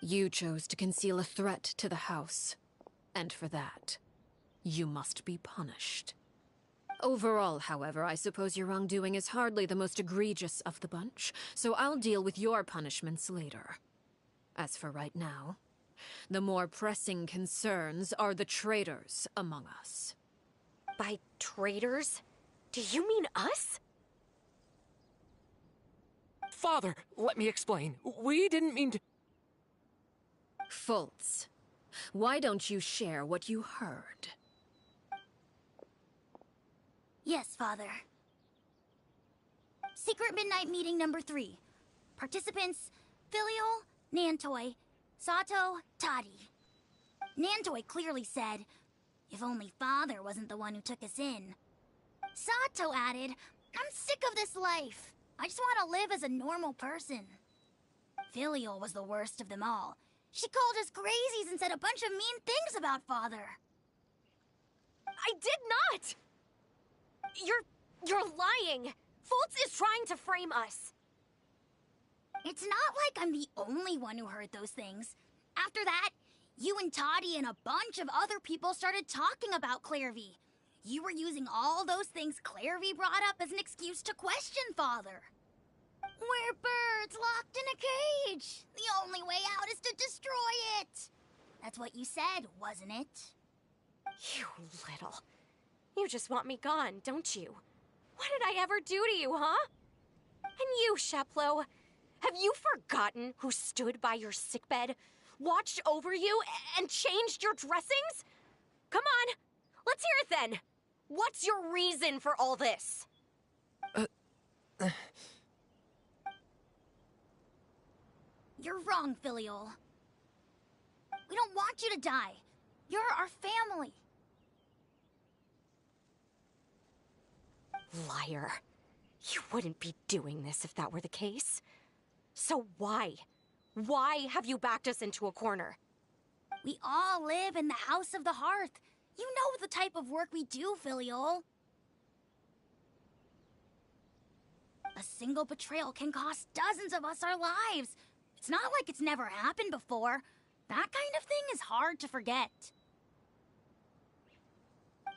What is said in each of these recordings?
You chose to conceal a threat to the house, and for that, you must be punished. Overall, however, I suppose your wrongdoing is hardly the most egregious of the bunch, so I'll deal with your punishments later. As for right now, the more pressing concerns are the traitors among us. By traitors? Do you mean us? Father, let me explain. We didn't mean to... Fultz, why don't you share what you heard? Yes, Father. Secret Midnight Meeting number 3. Participants, Filial, Nantoy, Sato, Toddy. Nantoy clearly said, if only Father wasn't the one who took us in. Sato added, I'm sick of this life. I just want to live as a normal person. Filial was the worst of them all. She called us crazies and said a bunch of mean things about Father. I did not! You're lying! Fultz is trying to frame us. It's not like I'm the only one who heard those things. After that, you and Toddy and a bunch of other people started talking about Clairvy. You were using all those things Clairvy brought up as an excuse to question Father. We're birds locked in a cage. The only way out is to destroy it. That's what you said, wasn't it? You little... You just want me gone, don't you? What did I ever do to you, huh? And you, Sheplo, have you forgotten who stood by your sickbed, watched over you, and changed your dressings? Come on, let's hear it then. What's your reason for all this? You're wrong, Filial. We don't want you to die. You're our family. Liar. You wouldn't be doing this if that were the case. So why? Why have you backed us into a corner? We all live in the House of the Hearth. You know the type of work we do, Filial. A single betrayal can cost dozens of us our lives. It's not like it's never happened before. That kind of thing is hard to forget.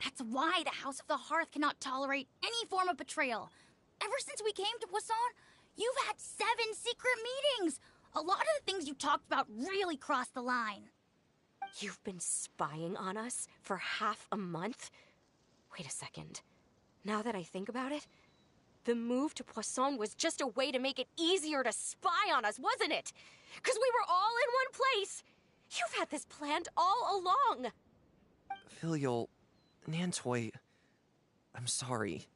That's why the House of the Hearth cannot tolerate any form of betrayal. Ever since we came to Poisson, you've had 7 secret meetings. A lot of the things you talked about really crossed the line. You've been spying on us for half a month? Wait a second. Now that I think about it, the move to Poisson was just a way to make it easier to spy on us, wasn't it? Because we were all in one place. You've had this planned all along. Filial, Nantoy, I'm sorry.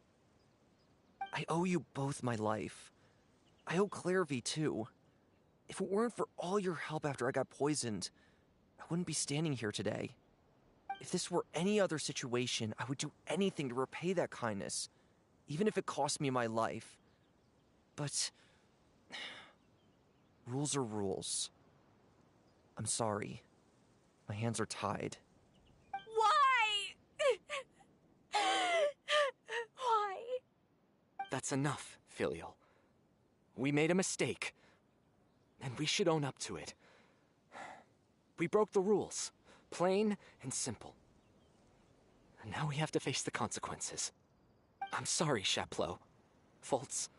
I owe you both my life. I owe Clairvy too. If it weren't for all your help after I got poisoned, I wouldn't be standing here today. If this were any other situation, I would do anything to repay that kindness, even if it cost me my life. But rules are rules. I'm sorry. My hands are tied. Why? Why? That's enough, Filial. We made a mistake, and we should own up to it. We broke the rules, plain and simple. And now we have to face the consequences. I'm sorry, Sheplo. Fultz.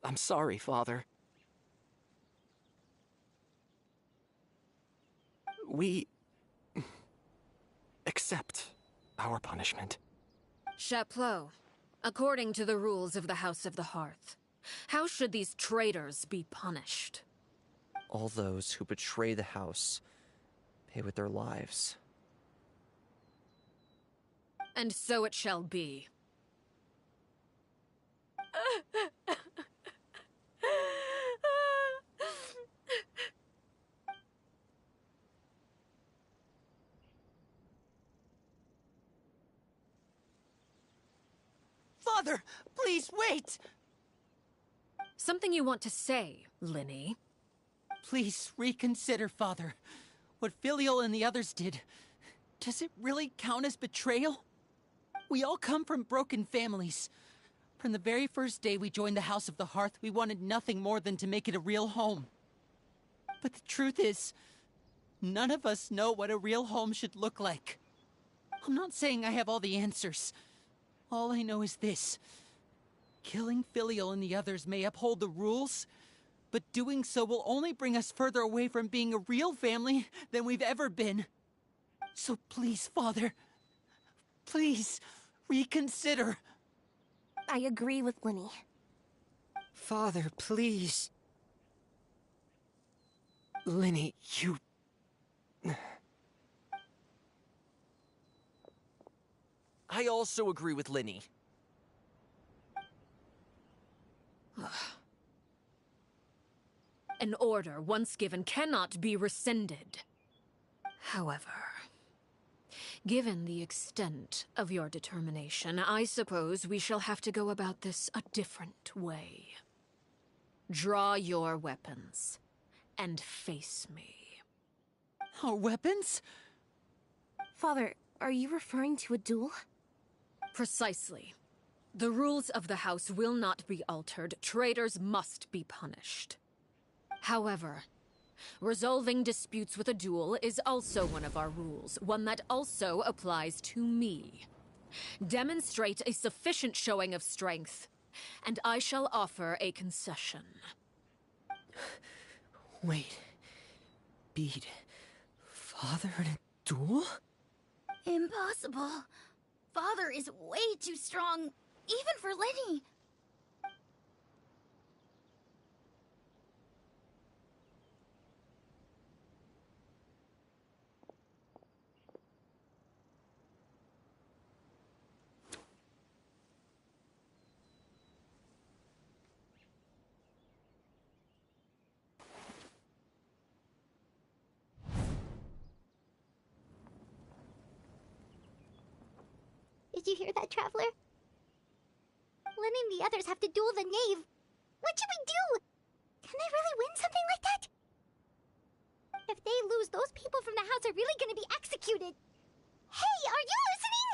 I'm sorry, Father. We accept our punishment. Chapleau, according to the rules of the House of the Hearth, how should these traitors be punished? All those who betray the house pay with their lives. And so it shall be. Father, please wait! Something you want to say, Linny? Please reconsider, Father. What Filial and the others did, does it really count as betrayal? We all come from broken families. From the very first day we joined the House of the Hearth, we wanted nothing more than to make it a real home. But the truth is, none of us know what a real home should look like. I'm not saying I have all the answers. All I know is this. Killing Filial and the others may uphold the rules, but doing so will only bring us further away from being a real family than we've ever been. So please, Father, please, reconsider. I agree with Linny. Father, please. Linny, you... I also agree with Linny. An order once given cannot be rescinded. However, given the extent of your determination, I suppose we shall have to go about this a different way. Draw your weapons and face me. Our weapons? Father, are you referring to a duel? Precisely. The rules of the house will not be altered. Traitors must be punished. However, resolving disputes with a duel is also one of our rules, one that also applies to me. Demonstrate a sufficient showing of strength, and I shall offer a concession. Wait. Beat Father in a duel? Impossible. Father is way too strong, even for Linny. Did you hear that, Traveler? Lenny and the others have to duel the knave. What should we do? Can they really win something like that? If they lose, those people from the house are really gonna be executed. Hey, are you listening?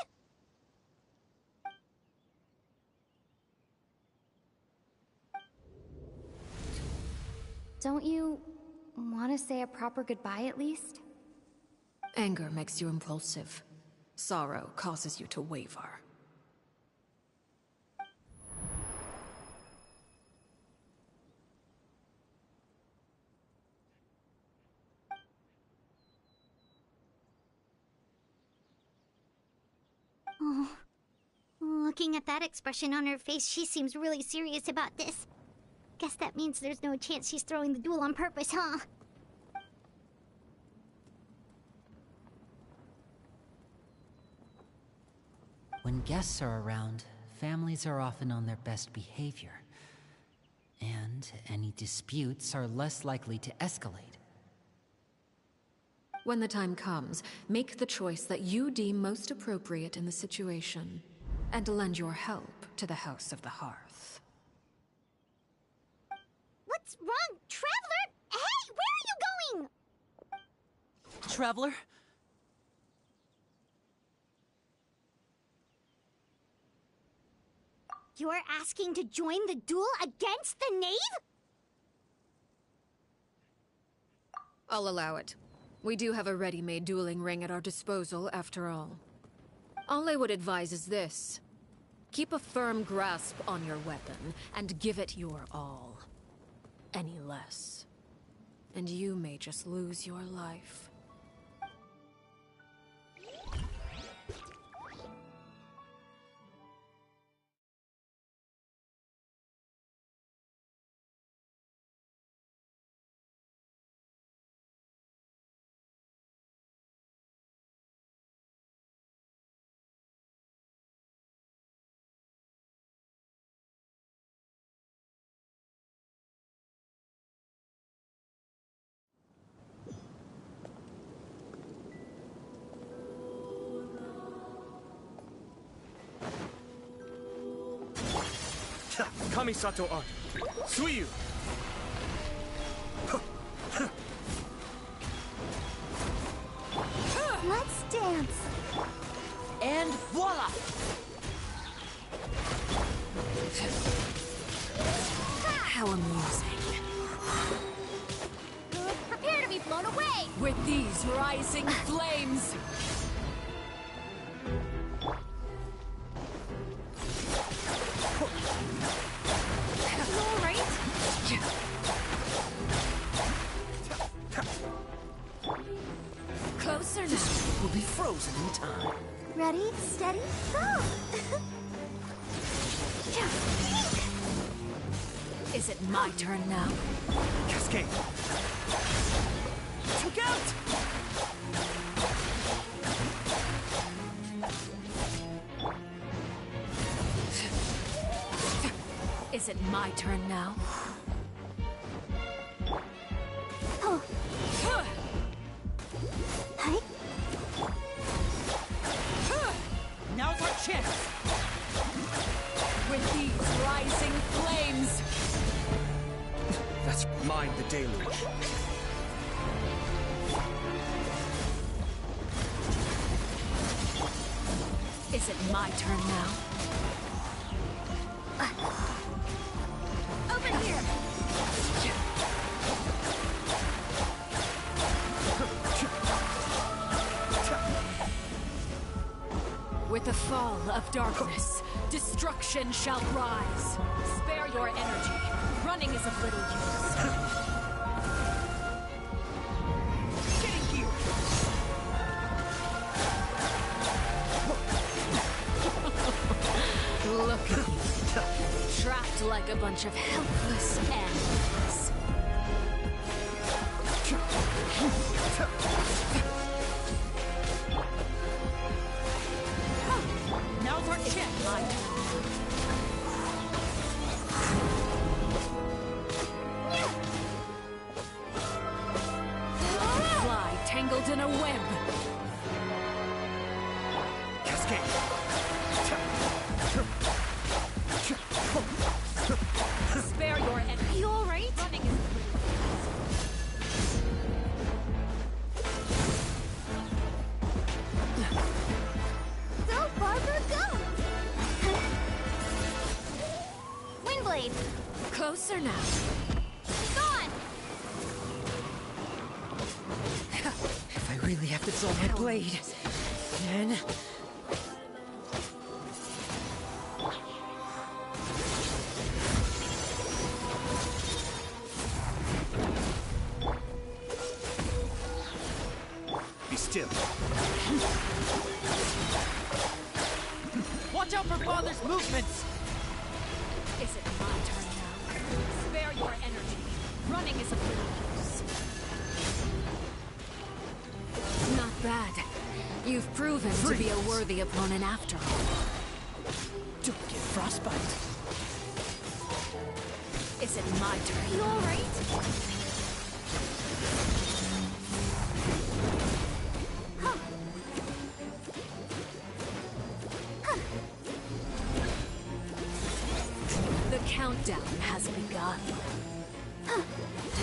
Don't you want to say a proper goodbye at least? Anger makes you impulsive. Sorrow causes you to waver. Oh, looking at that expression on her face, she seems really serious about this. Guess that means there's no chance she's throwing the duel on purpose, huh? When guests are around, families are often on their best behavior. And any disputes are less likely to escalate. When the time comes, make the choice that you deem most appropriate in the situation, and lend your help to the House of the Hearth. What's wrong, Traveler? Hey, where are you going? Traveler? You're asking to join the duel against the knave? I'll allow it. We do have a ready-made dueling ring at our disposal, after all. All I would advise is this. Keep a firm grasp on your weapon, and give it your all. Any less, and you may just lose your life. Kamisato on. Suiyu! Let's dance. And voila! How amusing. Prepare With these rising flames! You alright? Closer now. We'll be frozen in time. Ready, steady, go! Is it my turn now? Cascade! Look out! Is it my turn now? Oh. Hi. Now's our chance! With these rising flames! That's mine, the deluge. Is it my turn now? Open here! With the fall of darkness, destruction shall rise. Spare your energy. Running is of little use. Get in here! Look at you. Trapped like a bunch of helpless animals. Now's our chance! My turn. Fly tangled in a web. Cascade! Spare your energy. You alright? Running is Go, Barbara, go! Windblade, closer now. gone! If I really have to draw my blade, then... Be still. Watch out for Father's movements! Is it my turn now? Spare your energy. Running is of little use. Not bad. You've proven to be a worthy opponent after all. Don't get frostbite. Is it my turn? You alright? The countdown has begun.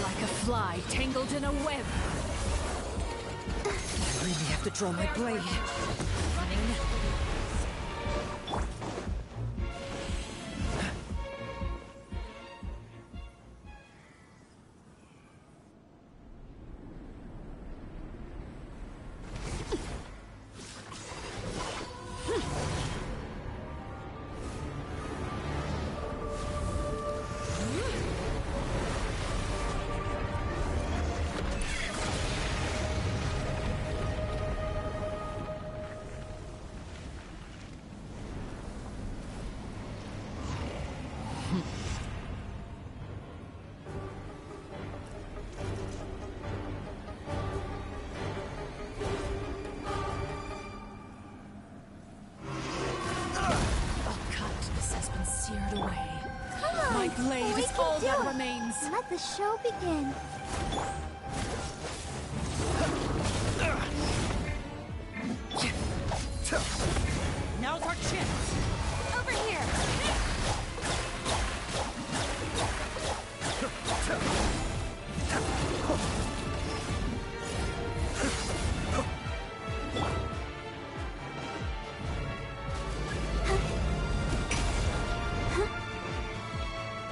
Like a fly tangled in a web. I really have to draw my blade. Running. Seared away. Come on! My blade we is can all do that it. remains. Let the show begin. Now's our chance! Over here!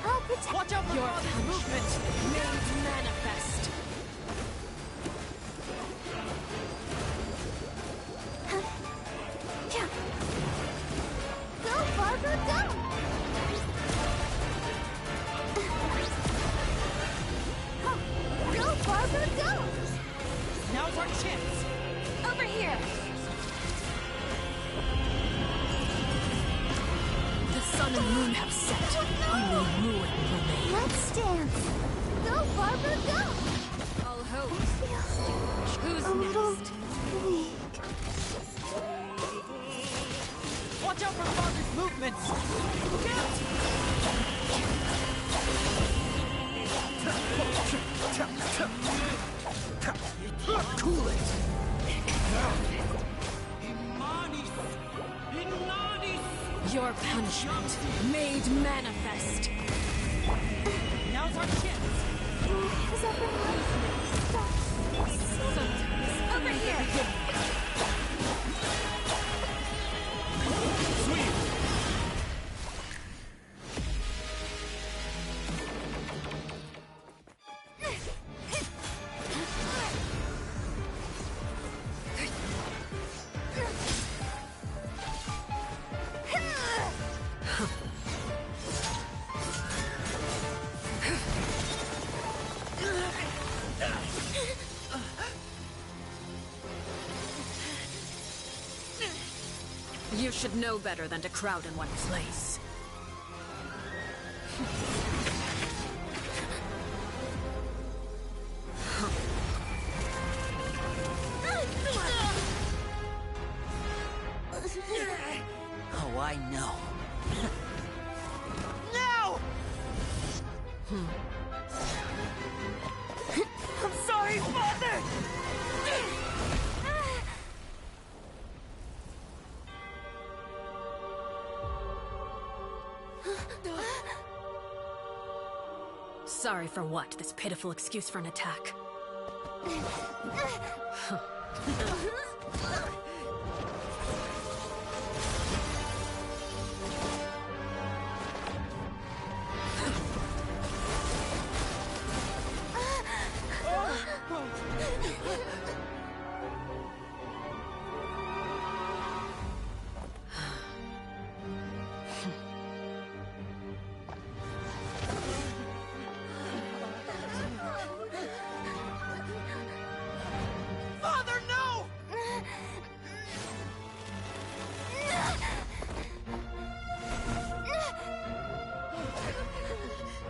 I'll protect. Watch out for Your Father's punishment movement! made manifest. chance! Over here! The sun and moon have set. Only ruin remains. Let's dance. Go, Barbara, go! All hope. Feel Who's a little next? weak. Watch out for Father's movements! Cool it! Your punishment made manifest. Now's our chance! Is everyone? Stop. Over here! You should know better than to crowd in one place. Oh, I know. No! I'm sorry, Father! Sorry for what? This pitiful excuse for an attack. Father, no!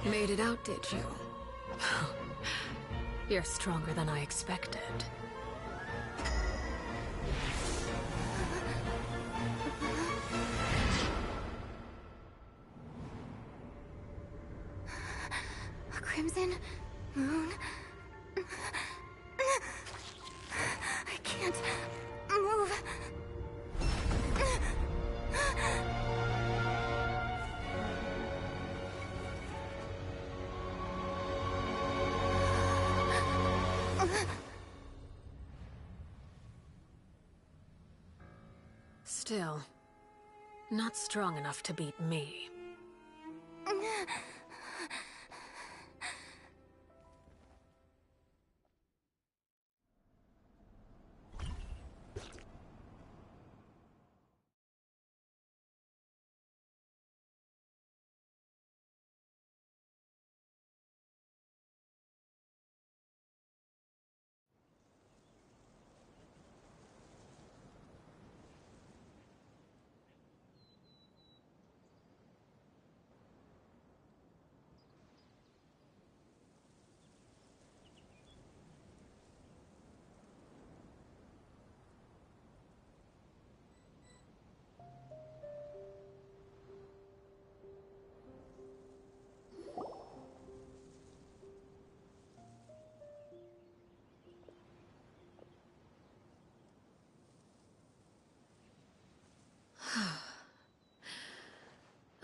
Made it out, did you? You're stronger than I expected. A crimson moon. I can't move. Still, not strong enough to beat me.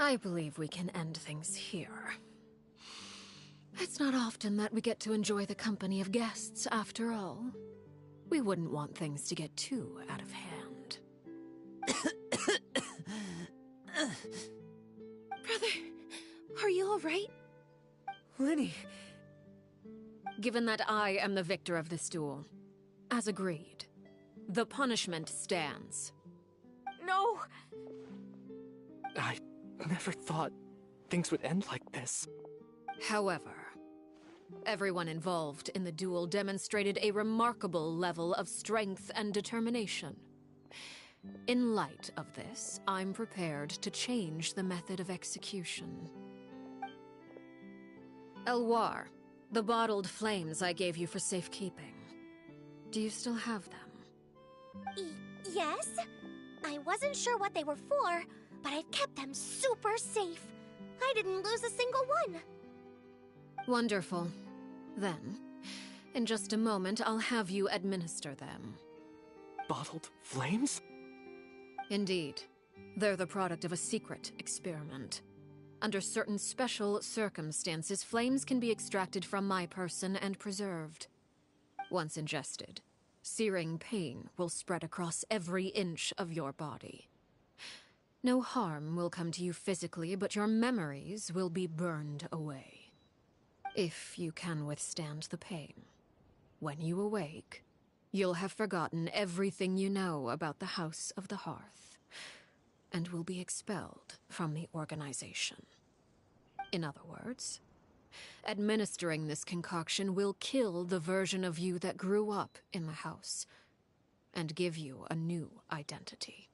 I believe we can end things here. It's not often that we get to enjoy the company of guests, after all. We wouldn't want things to get too out of hand. Brother, are you all right? Lenny. Given that I am the victor of this duel, as agreed, the punishment stands. No! I never thought things would end like this. However, Everyone involved in the duel demonstrated a remarkable level of strength and determination. In light of this, I'm prepared to change the method of execution. Elwar, the bottled flames I gave you for safekeeping. Do you still have them? Yes? I wasn't sure what they were for, but I've kept them super safe. I didn't lose a single one. Wonderful. Then, in just a moment, I'll have you administer them. Bottled flames? Indeed. They're the product of a secret experiment. Under certain special circumstances, flames can be extracted from my person and preserved. Once ingested, searing pain will spread across every inch of your body. No harm will come to you physically, but your memories will be burned away. If you can withstand the pain. When you awake, you'll have forgotten everything you know about the House of the Hearth, and will be expelled from the organization. In other words, administering this concoction will kill the version of you that grew up in the house, and give you a new identity.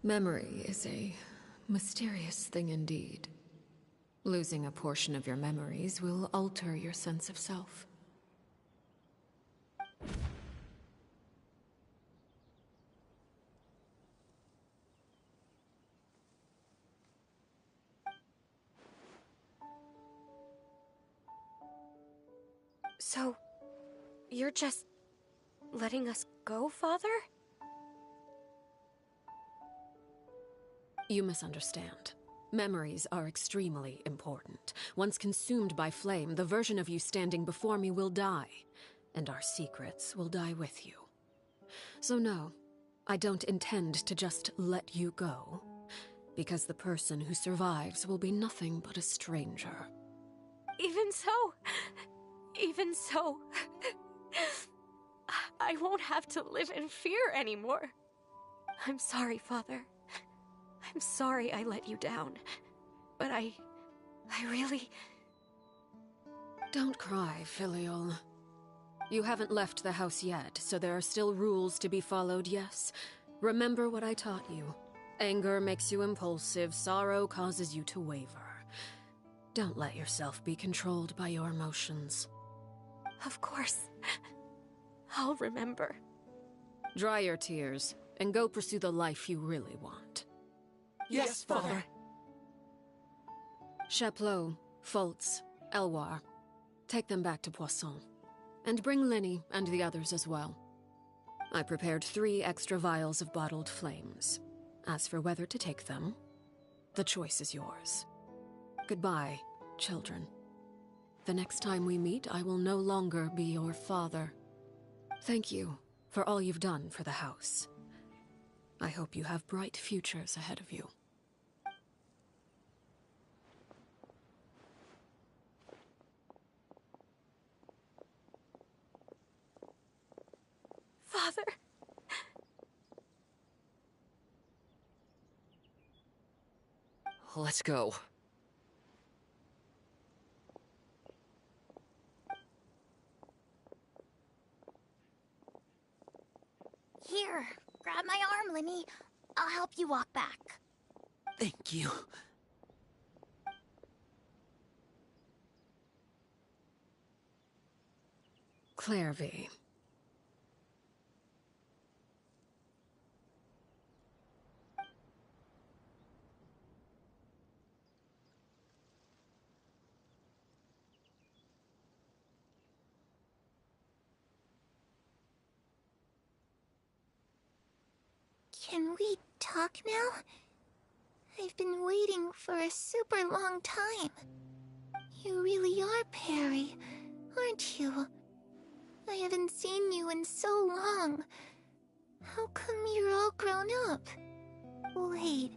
Memory is a mysterious thing indeed. Losing a portion of your memories will alter your sense of self. So, you're just letting us go, Father? You misunderstand. Memories are extremely important. Once consumed by flame, the version of you standing before me will die, and our secrets will die with you. So no, I don't intend to just let you go, because the person who survives will be nothing but a stranger. Even so, I won't have to live in fear anymore. I'm sorry, Father. I'm sorry I let you down, but I really... Don't cry, Filial. You haven't left the house yet, so there are still rules to be followed, yes? Remember what I taught you. Anger makes you impulsive, sorrow causes you to waver. Don't let yourself be controlled by your emotions. Of course. I'll remember. Dry your tears, and go pursue the life you really want. Yes, Father. Chaplot, Foltz, Elwar. Take them back to Poisson. And bring Linny and the others as well. I prepared 3 extra vials of bottled flames. As for whether to take them, the choice is yours. Goodbye, children. The next time we meet, I will no longer be your father. Thank you for all you've done for the house. I hope you have bright futures ahead of you. Father. Let's go. Here, grab my arm, Linny. I'll help you walk back. Thank you. Clairvy. Can we talk now? I've been waiting for a super long time. You really are Perry, aren't you? I haven't seen you in so long. How come you're all grown up? Wait,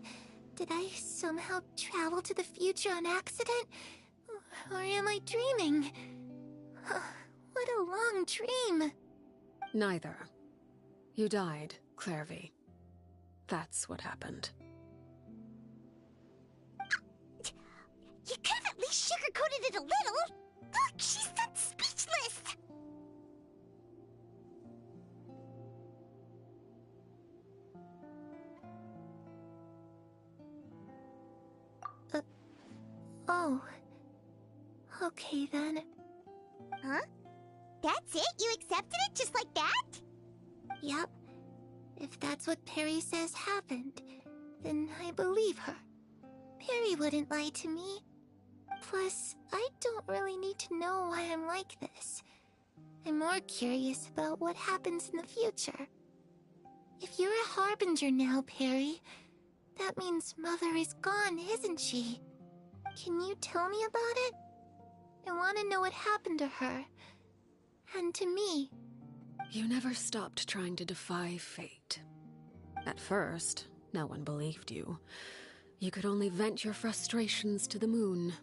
did I somehow travel to the future on accident? Or am I dreaming? What a long dream. Neither. You died, Clairvy. That's what happened. You could have at least sugarcoated it a little. Look, she's not speechless. Oh. Okay then. Huh? That's it? You accepted it just like that? Yep. If that's what Perry says happened, then I believe her. Perry wouldn't lie to me. Plus, I don't really need to know why I'm like this. I'm more curious about what happens in the future. If you're a harbinger now, Perry, that means Mother is gone, isn't she? Can you tell me about it? I want to know what happened to her. And to me. You never stopped trying to defy fate. At first, no one believed you. You could only vent your frustrations to the moon.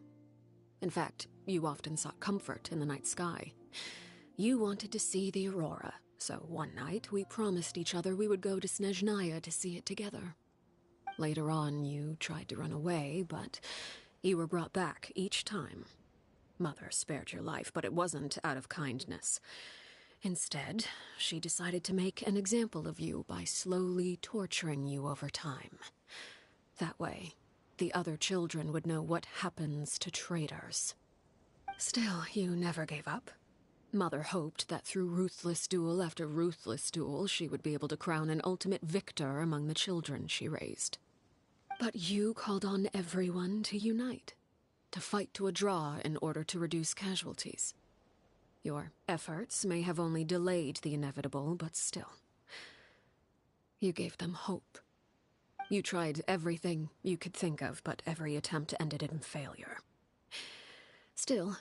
In fact, you often sought comfort in the night sky. You wanted to see the aurora, so one night we promised each other we would go to Snezhnaya to see it together. Later on, you tried to run away, but you were brought back each time. Mother spared your life, but it wasn't out of kindness. Instead, she decided to make an example of you by slowly torturing you over time. That way, the other children would know what happens to traitors. Still, you never gave up. Mother hoped that through ruthless duel after ruthless duel, she would be able to crown an ultimate victor among the children she raised. But you called on everyone to unite, to fight to a draw in order to reduce casualties. Your efforts may have only delayed the inevitable, but still. You gave them hope. You tried everything you could think of, but every attempt ended in failure. Still,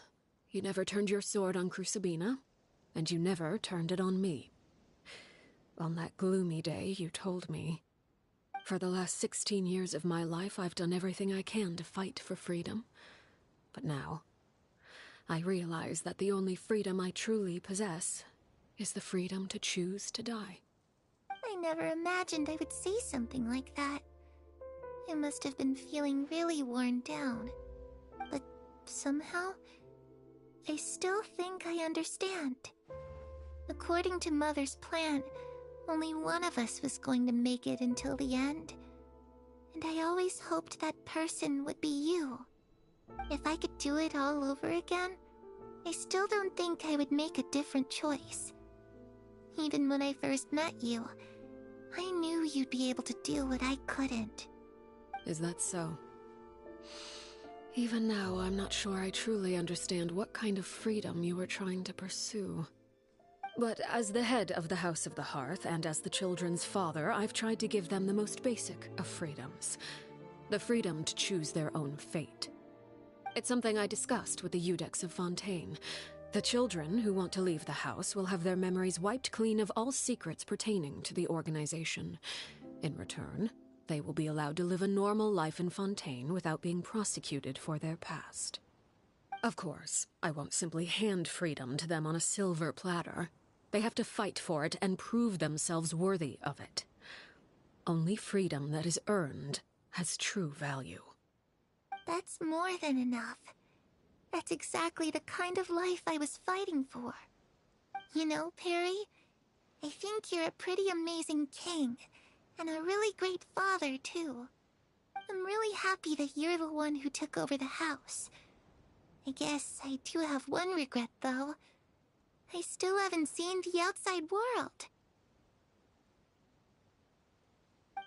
you never turned your sword on Crucibina, and you never turned it on me. On that gloomy day, you told me, "For the last 16 years of my life, I've done everything I can to fight for freedom. But now, I realize that the only freedom I truly possess is the freedom to choose to die." I never imagined I would say something like that. I must have been feeling really worn down. But somehow, I still think I understand. According to Mother's plan, only one of us was going to make it until the end. And I always hoped that person would be you. If I could do it all over again, I still don't think I would make a different choice. Even when I first met you, I knew you'd be able to do what I couldn't. Is that so? Even now, I'm not sure I truly understand what kind of freedom you were trying to pursue. But as the head of the House of the Hearth, and as the children's father, I've tried to give them the most basic of freedoms. The freedom to choose their own fate. It's something I discussed with the Eudex of Fontaine. The children who want to leave the house will have their memories wiped clean of all secrets pertaining to the organization. In return, they will be allowed to live a normal life in Fontaine without being prosecuted for their past. Of course, I won't simply hand freedom to them on a silver platter. They have to fight for it and prove themselves worthy of it. Only freedom that is earned has true value. That's more than enough. That's exactly the kind of life I was fighting for. You know, Perry, I think you're a pretty amazing king, and a really great father, too. I'm really happy that you're the one who took over the house. I guess I do have one regret, though. I still haven't seen the outside world.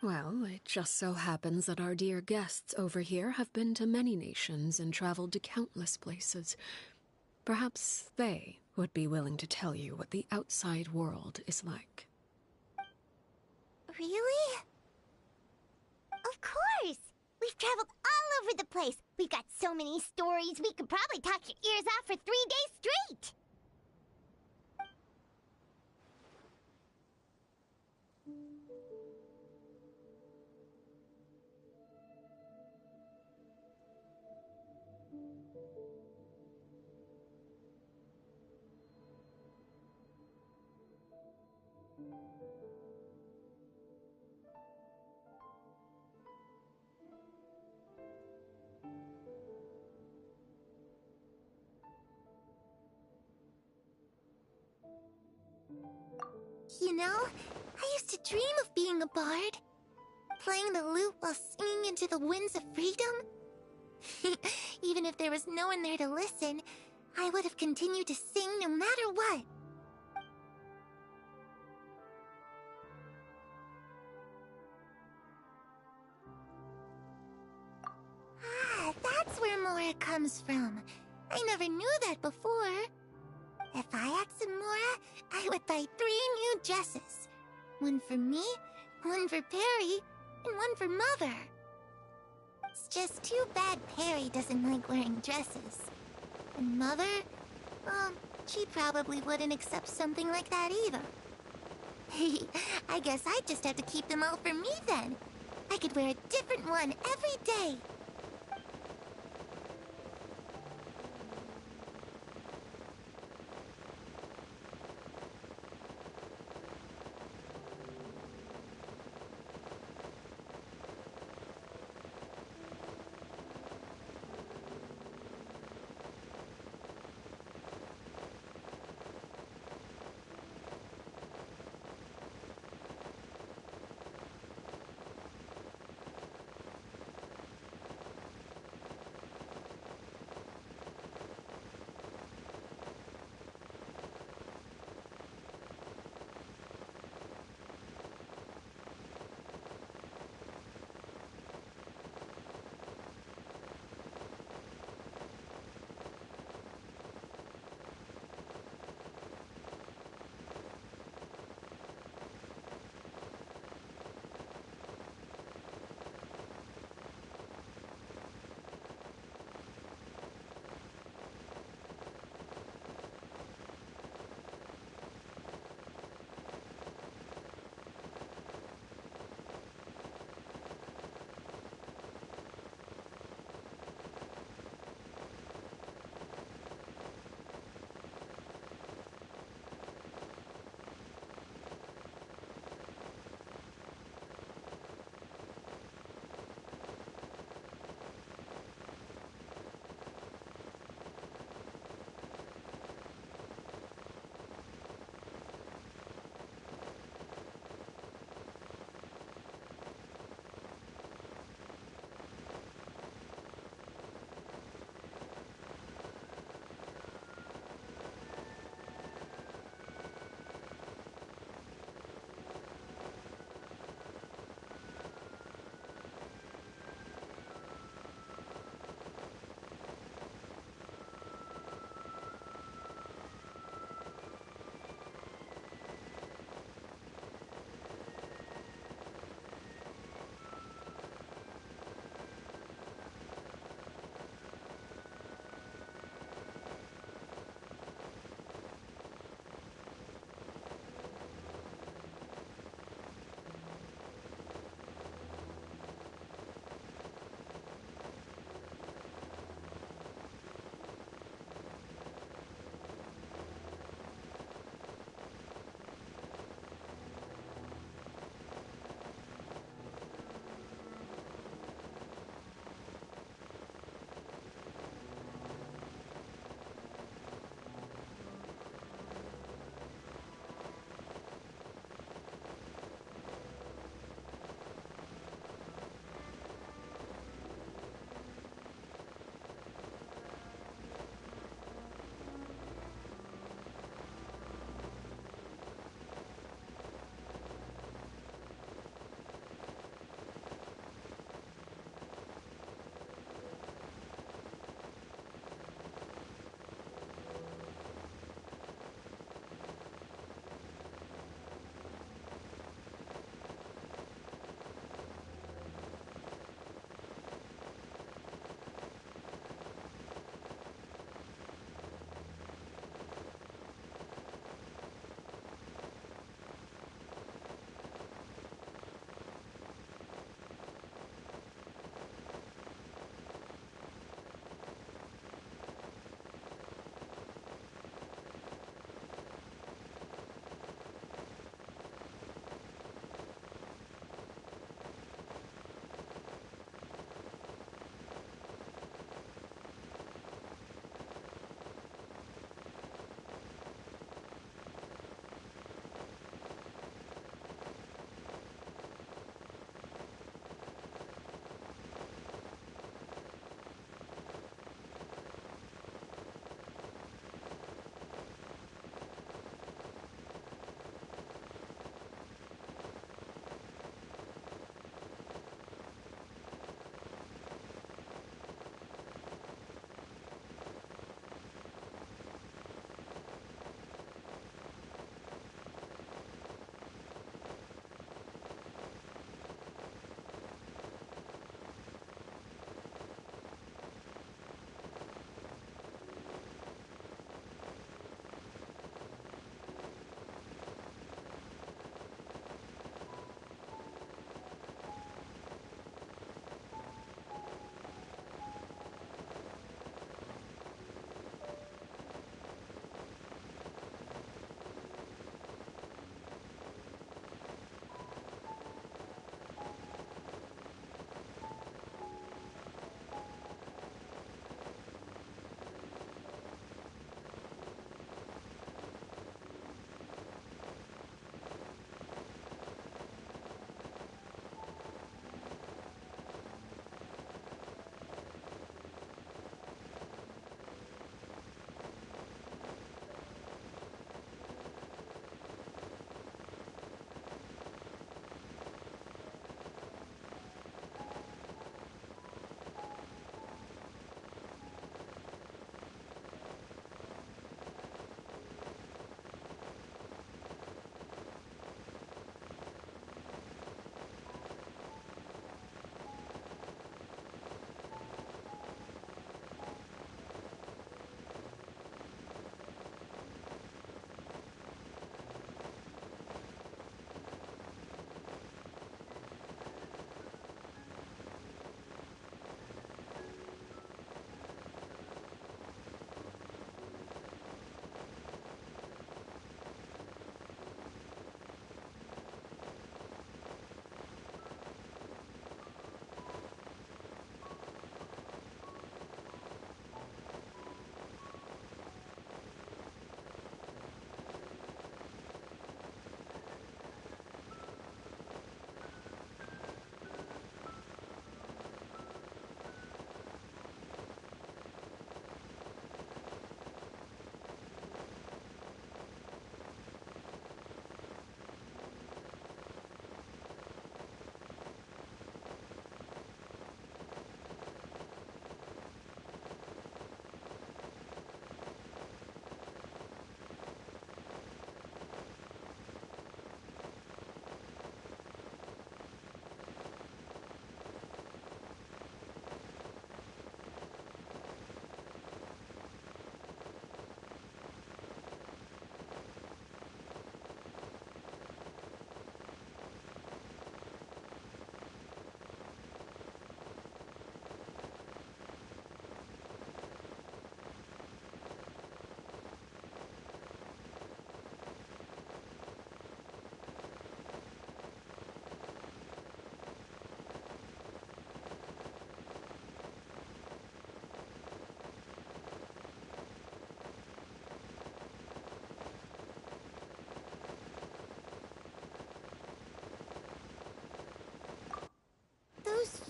Well, it just so happens that our dear guests over here have been to many nations and traveled to countless places. Perhaps they would be willing to tell you what the outside world is like. Really? Of course! We've traveled all over the place. We've got so many stories, we could probably talk your ears off for 3 days straight! You know, I used to dream of being a bard. Playing the lute while singing into the winds of freedom. Even if there was no one there to listen, I would have continued to sing no matter what. Ah, that's where Mora comes from. I never knew that before. If I had some Mora, I would buy 3 new dresses. One for me, one for Perry, and one for Mother. It's just too bad Perry doesn't like wearing dresses. And Mother, well, she probably wouldn't accept something like that either. I guess I'd just have to keep them all for me then. I could wear a different one every day.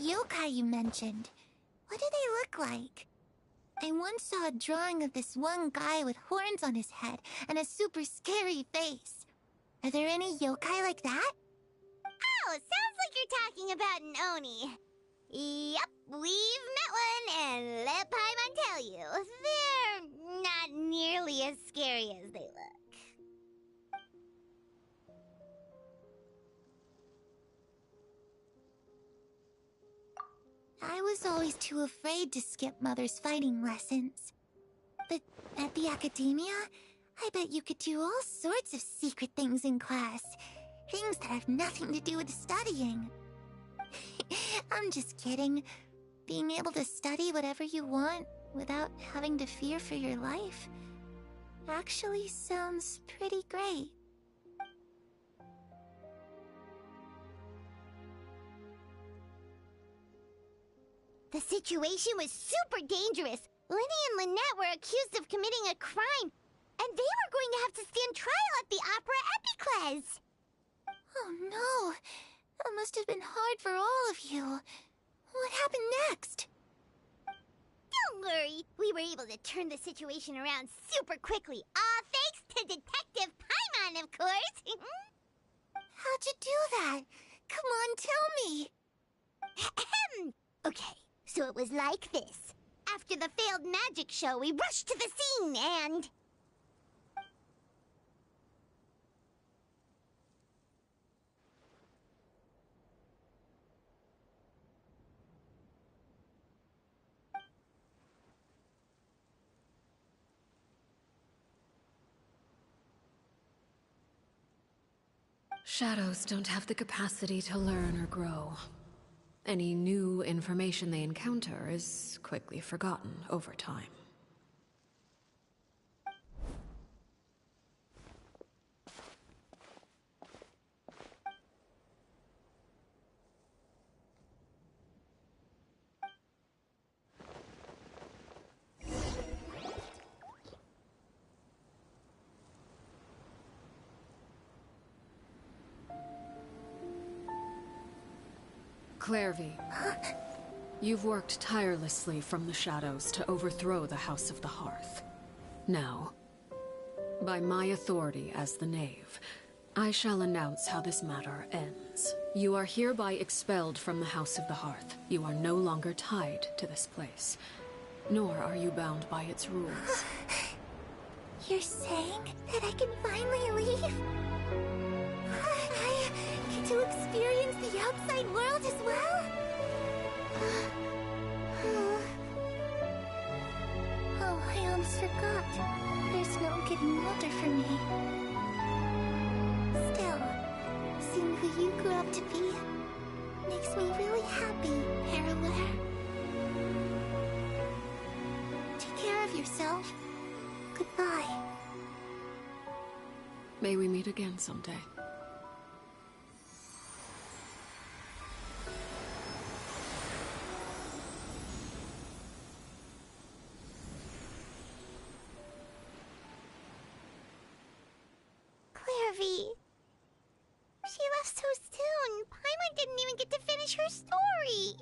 yokai you mentioned. What do they look like? I once saw a drawing of this one guy with horns on his head and a super scary face. Are there any yokai like that? Oh, sounds like you're talking about an Oni. Yep, we've met one, and let Paimon tell you, they're not nearly as scary as they look. I was always too afraid to skip Mother's fighting lessons. But at the academia, I bet you could do all sorts of secret things in class. Things that have nothing to do with studying. I'm just kidding. Being able to study whatever you want without having to fear for your life actually sounds pretty great. The situation was super dangerous. Lenny and Lynette were accused of committing a crime, and they were going to have to stand trial at the Opera Epicles. Oh no! That must have been hard for all of you. What happened next? Don't worry, we were able to turn the situation around super quickly. All thanks to Detective Paimon, of course. How'd you do that? Come on, tell me. Okay, so it was like this. After the failed magic show, we rushed to the scene and... Shadows don't have the capacity to learn or grow. Any new information they encounter is quickly forgotten over time. Clairvy, you've worked tirelessly from the shadows to overthrow the House of the Hearth. Now, by my authority as the Knave, I shall announce how this matter ends. You are hereby expelled from the House of the Hearth. You are no longer tied to this place, nor are you bound by its rules. You're saying that I can finally leave? I get to experience the outside world as well? Oh, I almost forgot. There's no getting older for me. Still, seeing who you grew up to be makes me really happy, Harroware. Take care of yourself. Goodbye. May we meet again someday. Clairvy. She left so soon. Paimon didn't even get to finish her story.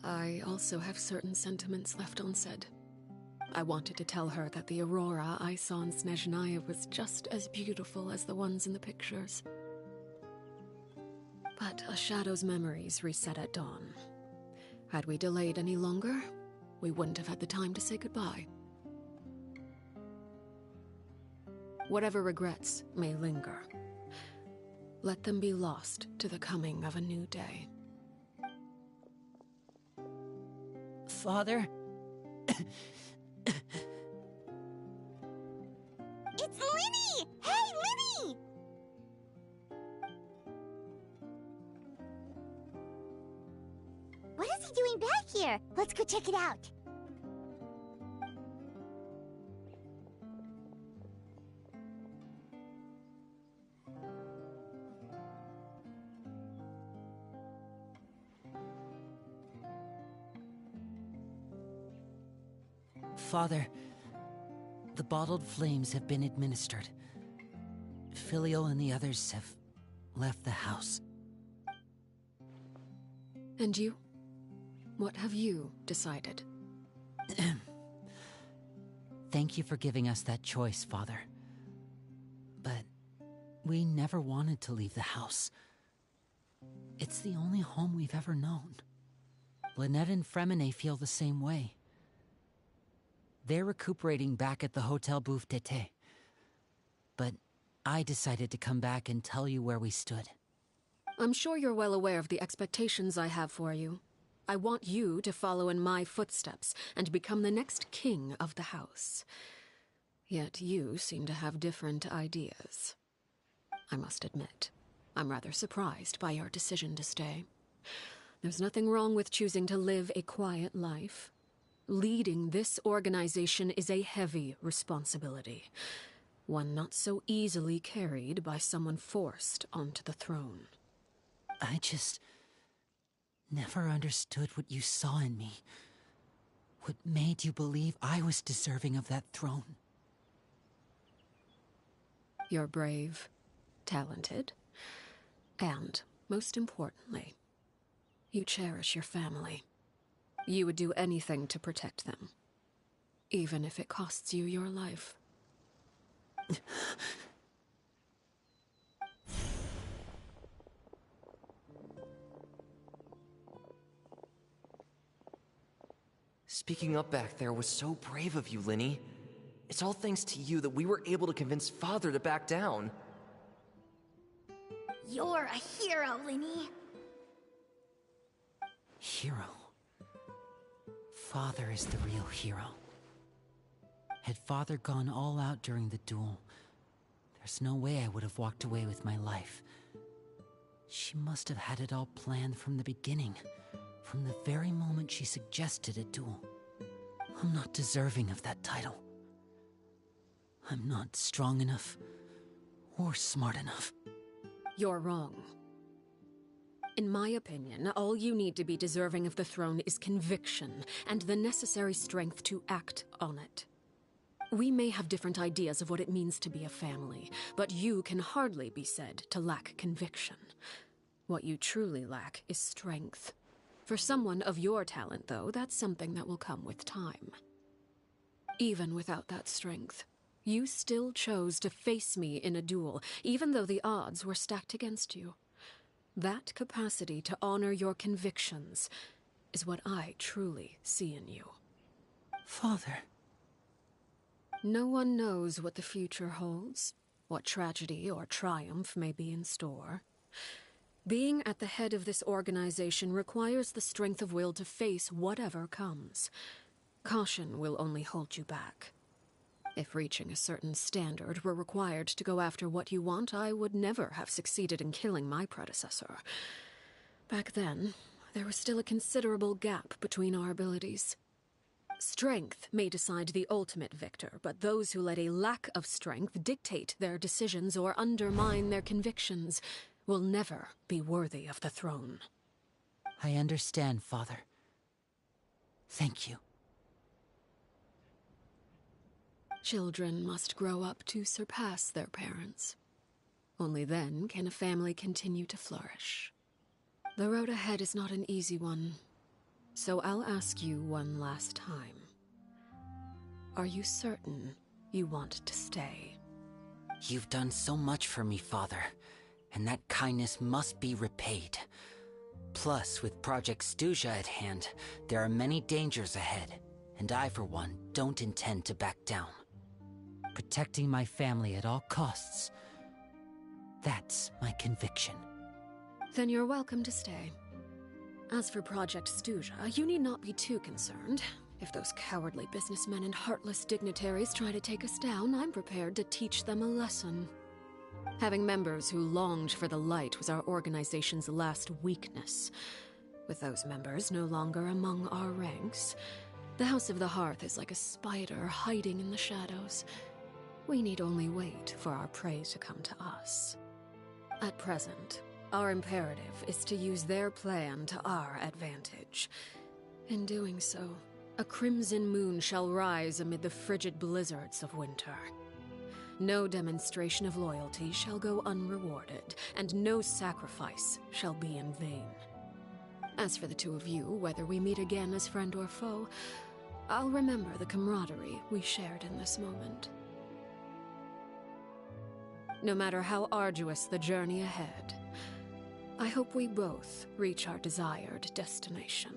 I also have certain sentiments left unsaid. I wanted to tell her that the aurora I saw in Snezhnaya was just as beautiful as the ones in the pictures. But a shadow's memories reset at dawn. Had we delayed any longer, we wouldn't have had the time to say goodbye. Whatever regrets may linger, let them be lost to the coming of a new day. Father? It's Linny! Hey, Linny! What is he doing back here? Let's go check it out. Father, the bottled flames have been administered. Filial and the others have left the house. And you? What have you decided? Thank you for giving us that choice, Father. But we never wanted to leave the house. It's the only home we've ever known. Lynette and Fremine feel the same way. They're recuperating back at the Hotel Bouffe d'été. But I decided to come back and tell you where we stood. I'm sure you're well aware of the expectations I have for you. I want you to follow in my footsteps and become the next king of the house. Yet you seem to have different ideas. I must admit, I'm rather surprised by your decision to stay. There's nothing wrong with choosing to live a quiet life. Leading this organization is a heavy responsibility, one not so easily carried by someone forced onto the throne. I just never understood what you saw in me. What made you believe I was deserving of that throne? You're brave, talented, and, most importantly, you cherish your family. You would do anything to protect them, even if it costs you your life. Speaking up back there was so brave of you, Linny. It's all thanks to you that we were able to convince Father to back down. You're a hero, Linny. Hero. Father is the real hero. Had Father gone all out during the duel, there's no way I would have walked away with my life. She must have had it all planned from the beginning, from the very moment she suggested a duel. I'm not deserving of that title. I'm not strong enough or smart enough. You're wrong. In my opinion, all you need to be deserving of the throne is conviction and the necessary strength to act on it. We may have different ideas of what it means to be a family, but you can hardly be said to lack conviction. What you truly lack is strength. For someone of your talent, though, that's something that will come with time. Even without that strength, you still chose to face me in a duel, even though the odds were stacked against you. That capacity to honor your convictions is what I truly see in you. Father. No one knows what the future holds, what tragedy or triumph may be in store. Being at the head of this organization requires the strength of will to face whatever comes. Caution will only hold you back. If reaching a certain standard were required to go after what you want, I would never have succeeded in killing my predecessor. Back then, there was still a considerable gap between our abilities. Strength may decide the ultimate victor, but those who let a lack of strength dictate their decisions or undermine their convictions will never be worthy of the throne. I understand, Father. Thank you. Children must grow up to surpass their parents. Only then can a family continue to flourish. The road ahead is not an easy one, so I'll ask you one last time. Are you certain you want to stay? You've done so much for me, Father, and that kindness must be repaid. Plus, with Project Stuja at hand, there are many dangers ahead, and I, for one, don't intend to back down. Protecting my family at all costs, that's my conviction. Then you're welcome to stay. As for Project Stuja, you need not be too concerned. If those cowardly businessmen and heartless dignitaries try to take us down, I'm prepared to teach them a lesson. Having members who longed for the light was our organization's last weakness. With those members no longer among our ranks, the House of the Hearth is like a spider hiding in the shadows. We need only wait for our prey to come to us. At present, our imperative is to use their plan to our advantage. In doing so, a crimson moon shall rise amid the frigid blizzards of winter. No demonstration of loyalty shall go unrewarded, and no sacrifice shall be in vain. As for the two of you, whether we meet again as friend or foe, I'll remember the camaraderie we shared in this moment. No matter how arduous the journey ahead, I hope we both reach our desired destination.